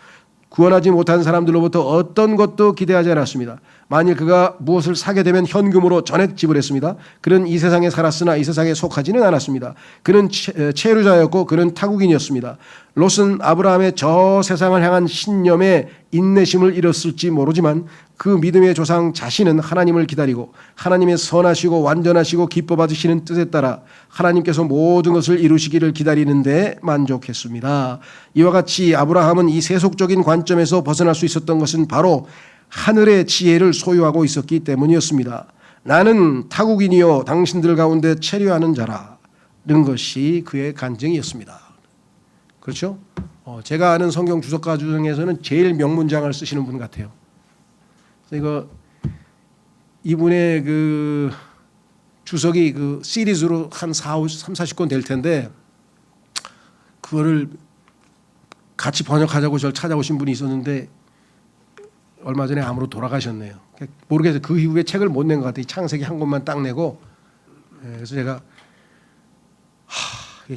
[SPEAKER 1] 구원하지 못한 사람들로부터 어떤 것도 기대하지 않았습니다. 만일 그가 무엇을 사게 되면 현금으로 전액 지불했습니다. 그는 이 세상에 살았으나 이 세상에 속하지는 않았습니다. 그는 체류자였고 그는 타국인이었습니다. 롯은 아브라함의 저 세상을 향한 신념에 인내심을 잃었을지 모르지만 그 믿음의 조상 자신은 하나님을 기다리고 하나님의 선하시고 완전하시고 기뻐 받으시는 뜻에 따라 하나님께서 모든 것을 이루시기를 기다리는 데 만족했습니다. 이와 같이 아브라함은 이 세속적인 관점에서 벗어날 수 있었던 것은 바로 하늘의 지혜를 소유하고 있었기 때문이었습니다. 나는 타국인이요 당신들 가운데 체류하는 자라는 것이 그의 간증이었습니다. 그렇죠? 제가 아는 성경 주석가 중에서는 제일 명문장을 쓰시는 분 같아요. 이거 이분의 그 주석이 그 시리즈로 한 30-40권 될 텐데 그거를 같이 번역하자고 저를 찾아오신 분이 있었는데 얼마 전에 암으로 돌아가셨네요. 모르겠어요. 그 이후에 책을 못 낸 것 같아요. 창세기 한 권만 딱 내고. 그래서 제가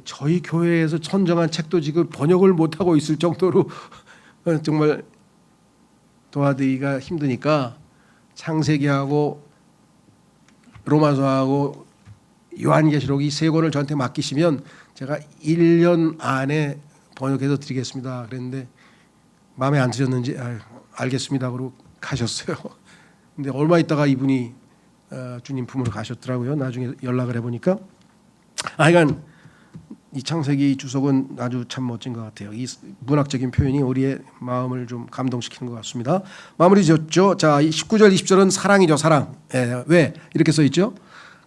[SPEAKER 1] 저희 교회에서 선정한 책도 지금 번역을 못하고 있을 정도로 정말 도와드리기가 힘드니까 창세기하고 로마서하고 요한계시록이 세 권을 저한테 맡기시면 제가 1년 안에 번역해서 드리겠습니다. 그랬는데 마음에 안 드셨는지 알겠습니다. 그러고 가셨어요. 근데 얼마 있다가 이분이 주님 품으로 가셨더라고요. 나중에 연락을 해보니까. 하여간 이 창세기 주석은 아주 참 멋진 것 같아요. 이 문학적인 표현이 우리의 마음을 좀 감동시키는 것 같습니다. 마무리 지었죠. 자, 19절 20절은 사랑이죠. 사랑. 왜? 이렇게 써 있죠.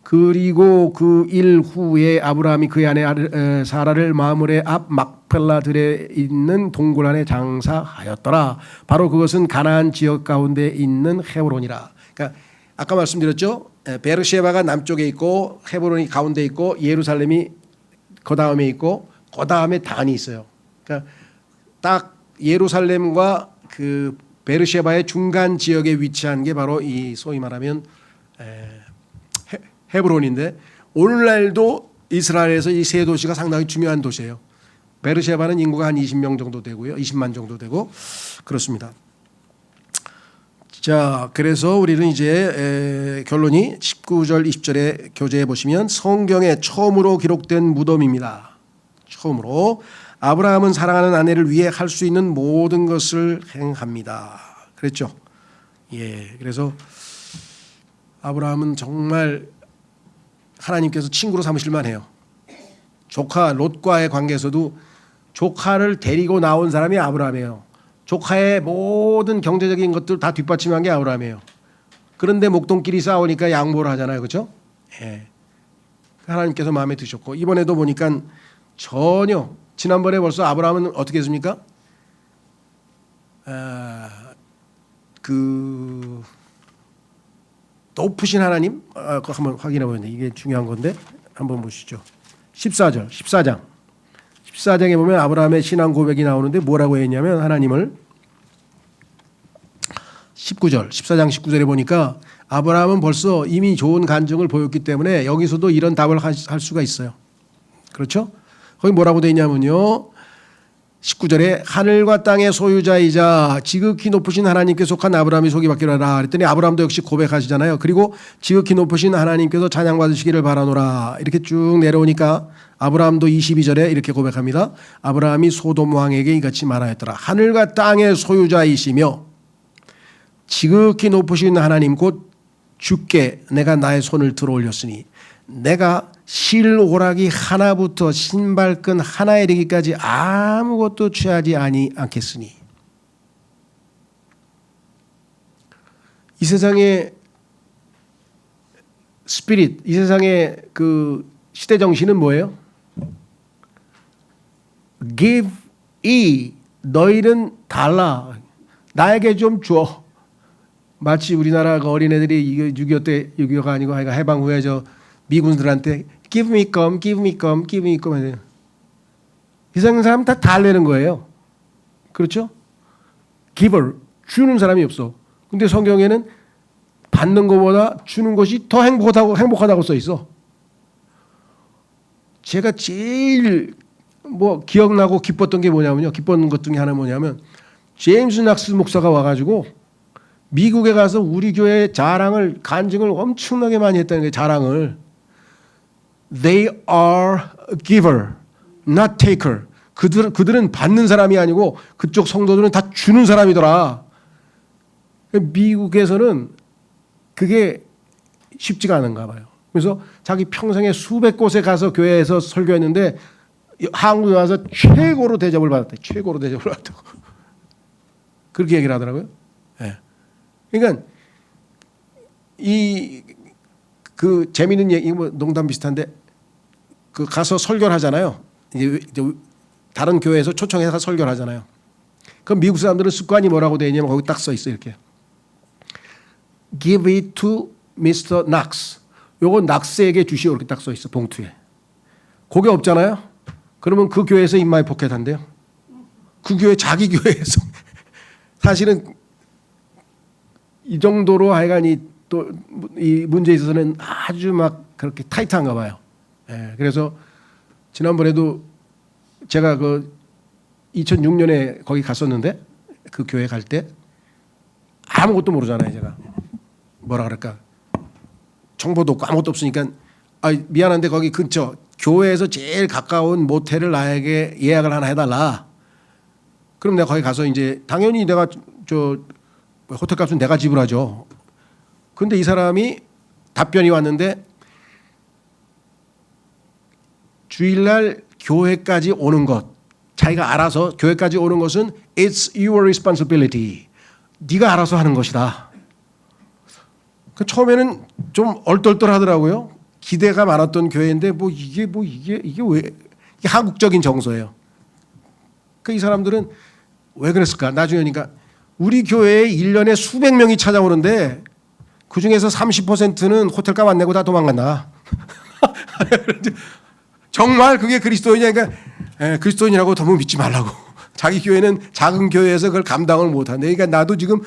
[SPEAKER 1] 그리고 그 일 후에 아브라함이 그의 아내 사라를 마므레 앞 막펠라들에 있는 동굴 안에 장사하였더라. 바로 그것은 가나안 지역 가운데 있는 헤브론이라. 그러니까 아까 말씀드렸죠. 베르셰바가 남쪽에 있고 헤브론이 가운데 있고 예루살렘이 그 다음에 있고 그 다음에 단이 있어요. 그러니까 딱 예루살렘과 그 베르셰바의 중간 지역에 위치한 게 바로 이 소위 말하면 헤브론인데 오늘날도 이스라엘에서 이 세 도시가 상당히 중요한 도시예요. 베르셰바는 인구가 한 20명 정도 되고요. 20만 정도 되고 그렇습니다. 자, 그래서 우리는 이제 결론이 19절 20절에 교재에 보시면 성경에 처음으로 기록된 무덤입니다. 처음으로 아브라함은 사랑하는 아내를 위해 할 수 있는 모든 것을 행합니다. 그랬죠. 예, 그래서 아브라함은 정말 하나님께서 친구로 삼으실 만해요. 조카 롯과의 관계에서도 조카를 데리고 나온 사람이 아브라함이에요. 조카의 모든 경제적인 것들 다 뒷받침한 게 아브라함이에요. 그런데 목동끼리 싸우니까 양보를 하잖아요, 그렇죠? 예. 하나님께서 마음에 드셨고 이번에도 보니까 전혀 지난번에 벌써 아브라함은 어떻게 했습니까? 그 높으신 하나님, 그거 한번 확인해 보면 이게 중요한 건데 한번 보시죠. 14장에 보면 아브라함의 신앙 고백이 나오는데 뭐라고 했냐면 하나님을 14장 19절에 보니까 아브라함은 벌써 이미 좋은 간증을 보였기 때문에 여기서도 이런 답을 할 수가 있어요. 그렇죠? 거기 뭐라고 되어 있냐면요. 19절에 하늘과 땅의 소유자이자 지극히 높으신 하나님께 속한 아브라함이 속이 받기를 하라 그랬더니 아브라함도 역시 고백하시잖아요. 그리고 지극히 높으신 하나님께서 찬양받으시기를 바라노라 이렇게 쭉 내려오니까 아브라함도 22절에 이렇게 고백합니다. 아브라함이 소돔 왕에게 이같이 말하였더라. 하늘과 땅의 소유자이시며 지극히 높으신 하나님 곧 주께 내가 나의 손을 들어 올렸으니 내가 실오라기 하나부터 신발끈 하나에 이르기까지 아무것도 취하지 않겠으니. 이 세상의 스피릿, 이 세상의 그 시대 정신은 뭐예요? Give, 너희는 달라. 나에게 좀 줘. 마치 우리나라 그 어린애들이 이게 6.25 때 6.25가 아니고 해방 후에 저 미군들한테 give me come, give me come, give me come. 이 세상 사람 다 달래는 거예요. 그렇죠? giver, 주는 사람이 없어. 근데 성경에는 받는 것보다 주는 것이 더 행복하다고 써 있어. 제가 제일 기억나고 기뻤던 게 뭐냐면요. 기뻤던 것 중에 하나 뭐냐면 제임스 낙스 목사가 와가지고 미국에 가서 우리 교회의 간증을 엄청나게 많이 했다는 거예요. 자랑을. They are a giver, not taker. 그들은 받는 사람이 아니고 그쪽 성도들은 다 주는 사람이더라. 미국에서는 그게 쉽지가 않은가 봐요. 그래서 자기 평생에 수백 곳에 가서 교회에서 설교했는데 한국에 와서 최고로 대접을 받았대. 최고로 대접을 받았다고. 그렇게 얘기를 하더라고요. 네. 그러니까 그 재미있는 얘기, 농담 비슷한데 그 가서 설교를 하잖아요. 이제 다른 교회에서 초청해서 설교를 하잖아요. 그럼 미국 사람들은 습관이 뭐라고 되어 있냐면 거기 딱 써 있어 이렇게. Give it to Mr. Knox. 요거 낙스에게 주시오 이렇게 딱 써 있어 봉투에. 그게 없잖아요. 그러면 그 교회에서 인마이 포켓 한대요. 그 교회 자기 교회에서 사실은 이 정도로 하여간 또 이 문제에 있어서는 아주 막 그렇게 타이트한가 봐요. 예, 그래서 지난번에도 제가 그 2006년에 거기 갔었는데 그 교회 갈 때 아무것도 모르잖아요. 제가 뭐라 그럴까 정보도 없고 아무것도 없으니까 미안한데 거기 근처 교회에서 제일 가까운 모텔을 나에게 예약을 하나 해달라. 그럼 내가 거기 가서 이제 당연히 내가 저 호텔 값은 내가 지불하죠. 근데 이 사람이 답변이 왔는데 주일날 교회까지 오는 것, 자기가 알아서 교회까지 오는 것은 it's your responsibility. 네가 알아서 하는 것이다. 처음에는 좀 얼떨떨하더라고요. 기대가 많았던 교회인데 이게 왜 이게 한국적인 정서예요. 이 사람들은 왜 그랬을까? 나중에 보니까 우리 교회에 1년에 수백 명이 찾아오는데 그중에서 30%는 호텔값 안 내고 다 도망간다. 정말 그게 그리스도인이냐? 그러니까 그리스도인이라고 너무 믿지 말라고. 자기 교회는 작은 교회에서 그걸 감당을 못한대. 그러니까 나도 지금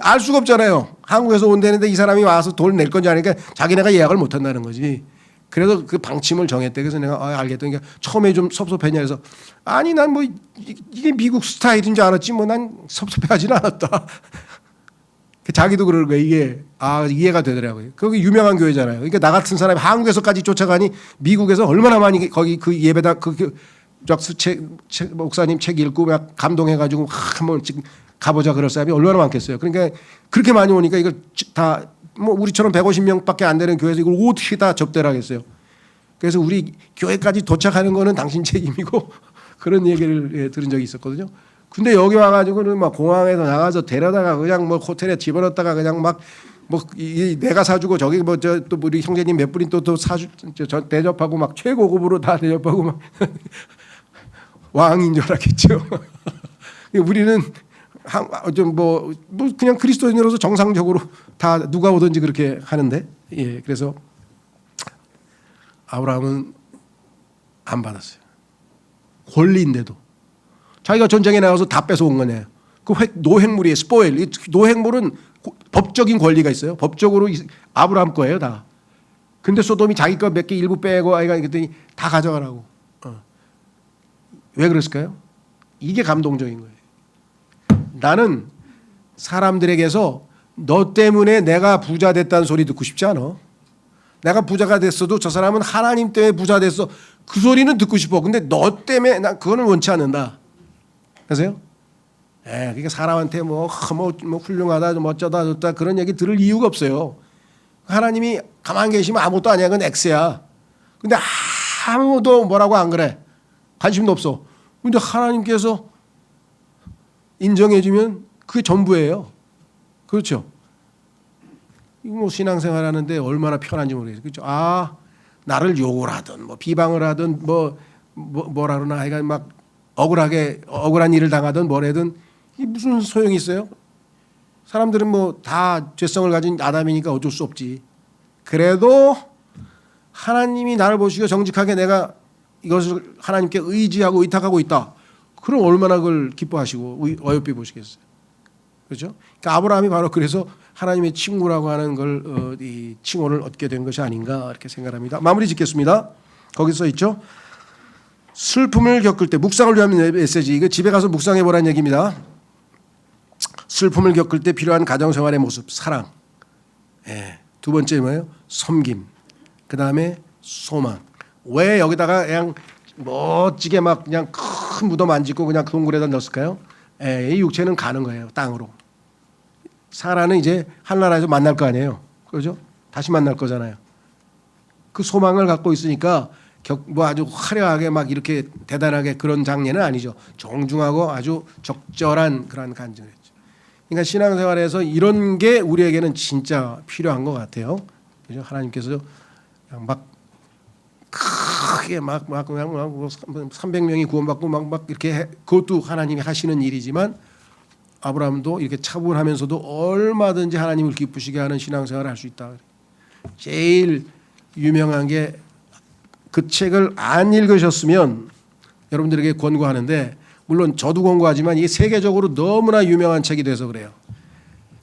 [SPEAKER 1] 알 수가 없잖아요. 한국에서 온다는데 이 사람이 와서 돈 낼 건지 아니까 자기네가 예약을 못한다는 거지. 그래서 그 방침을 정했대. 그래서 내가 알겠다. 그러니까 처음에 좀 섭섭했냐 해서 아니 난 뭐 이게 미국 스타일인 줄 알았지 뭐 난 섭섭해하지는 않았다. 자기도 그러는 거예요. 이게 이해가 되더라고요. 거기 유명한 교회잖아요. 그러니까 나 같은 사람이 한국에서까지 쫓아가니 미국에서 얼마나 많이 거기 그 예배다 그 락스 목사님 책 읽고 막 감동해가지고 한번 지금 가보자 그럴 사람이 얼마나 많겠어요. 그러니까 그렇게 많이 오니까 이걸 다 뭐 우리처럼 150명밖에 안 되는 교회에서 이걸 어떻게 다 접대를 하겠어요. 그래서 우리 교회까지 도착하는 거는 당신 책임이고 그런 얘기를 들은 적이 있었거든요. 근데 여기 와가지고는 막 공항에서 나가서 데려다가 그냥 뭐 호텔에 집어넣었다가 그냥 막 뭐 내가 사주고 저기 뭐 저 또 우리 형제님 몇 분이 또 사주 저 대접하고 막 최고급으로 다 대접하고 막 왕인 줄 알았겠죠. 우리는 좀 뭐 그냥 그리스도인으로서 정상적으로 다 누가 오든지 그렇게 하는데 그래서 아브라함은 안 받았어요. 권리인데도 자기가 전쟁에 나가서 다 뺏어온 거네요. 그 노획물이에요. 스포일. 노획물은 법적인 권리가 있어요. 법적으로 아브라함 거예요 다. 근데 소돔이 자기 거 몇 개 일부 빼고 아이가 그랬더니 다 가져가라고. 왜 그랬을까요? 이게 감동적인 거예요. 나는 사람들에게서 너 때문에 내가 부자 됐다는 소리 듣고 싶지 않아. 내가 부자가 됐어도 저 사람은 하나님 때문에 부자 됐어. 그 소리는 듣고 싶어. 근데 너 때문에 난 그거는 원치 않는다. 아세요? 그러니까 사람한테 뭐 훌륭하다, 멋져다, 좋다 그런 얘기 들을 이유가 없어요. 하나님이 가만히 계시면 아무것도 아니야. 그건 X야. 근데 아무도 뭐라고 안 그래. 관심도 없어. 근데 하나님께서 인정해주면 그게 전부예요. 그렇죠? 뭐 신앙생활 하는데 얼마나 편한지 모르겠어요. 그렇죠? 나를 욕을 하든 뭐 비방을 하든 뭐라 그러나 하여간 막 억울한 일을 당하든 뭐래든 이게 무슨 소용이 있어요? 사람들은 뭐 다 죄성을 가진 아담이니까 어쩔 수 없지. 그래도 하나님이 나를 보시고 정직하게 내가 이것을 하나님께 의지하고 의탁하고 있다. 그럼 얼마나 그걸 기뻐하시고 어여삐 보시겠어요. 그렇죠? 그러니까 아브라함이 바로 그래서 하나님의 친구라고 하는 걸 이 칭호를 얻게 된 것이 아닌가 이렇게 생각합니다. 마무리 짓겠습니다. 거기 써 있죠. 슬픔을 겪을 때 묵상을 위한 메시지. 이거 집에 가서 묵상해 보라는 얘기입니다. 슬픔을 겪을 때 필요한 가정생활의 모습, 사랑. 두 번째 뭐예요? 섬김. 그 다음에 소망. 왜 여기다가 그냥 멋지게 막 그냥 큰 무덤 안 짓고 그냥 동굴에다 넣었을까요? 이 육체는 가는 거예요. 땅으로. 사라는 이제 하늘나라에서 만날 거 아니에요. 그렇죠? 다시 만날 거잖아요. 그 소망을 갖고 있으니까 뭐 아주 화려하게 막 이렇게 대단하게 그런 장례는 아니죠. 정중하고 아주 적절한 그런 간증을 했죠. 그러니까 신앙생활에서 이런 게 우리에게는 진짜 필요한 것 같아요. 그죠? 하나님께서 막 크게 막 300명이 구원받고 막 이렇게 그것도 하나님이 하시는 일이지만 아브라함도 이렇게 차분하면서도 얼마든지 하나님을 기쁘시게 하는 신앙생활을 할 수 있다. 제일 유명한 게 그 책을 안 읽으셨으면 여러분들에게 권고하는데 물론 저도 권고하지만 이게 세계적으로 너무나 유명한 책이 돼서 그래요.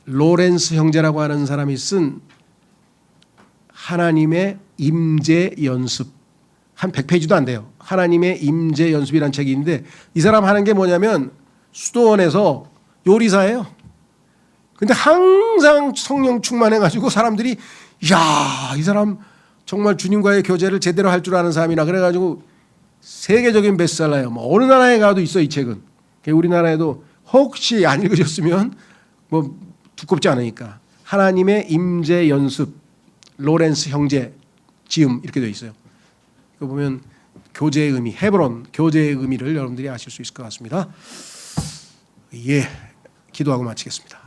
[SPEAKER 1] 로렌스 형제라고 하는 사람이 쓴 하나님의 임재 연습 한 100페이지도 안 돼요. 하나님의 임재 연습이라는 책이 있는데 이 사람 하는 게 뭐냐면 수도원에서 요리사예요. 근데 항상 성령 충만해가지고 사람들이 야, 이 사람 정말 주님과의 교제를 제대로 할 줄 아는 사람이나 그래가지고 세계적인 베스트셀러예요. 뭐 어느 나라에 가도 있어 이 책은. 우리나라에도 혹시 안 읽으셨으면 뭐 두껍지 않으니까 하나님의 임재 연습 로렌스 형제 지음 이렇게 되어 있어요. 이거 보면 교제의 의미, 헤브론 교제의 의미를 여러분들이 아실 수 있을 것 같습니다. 기도하고 마치겠습니다.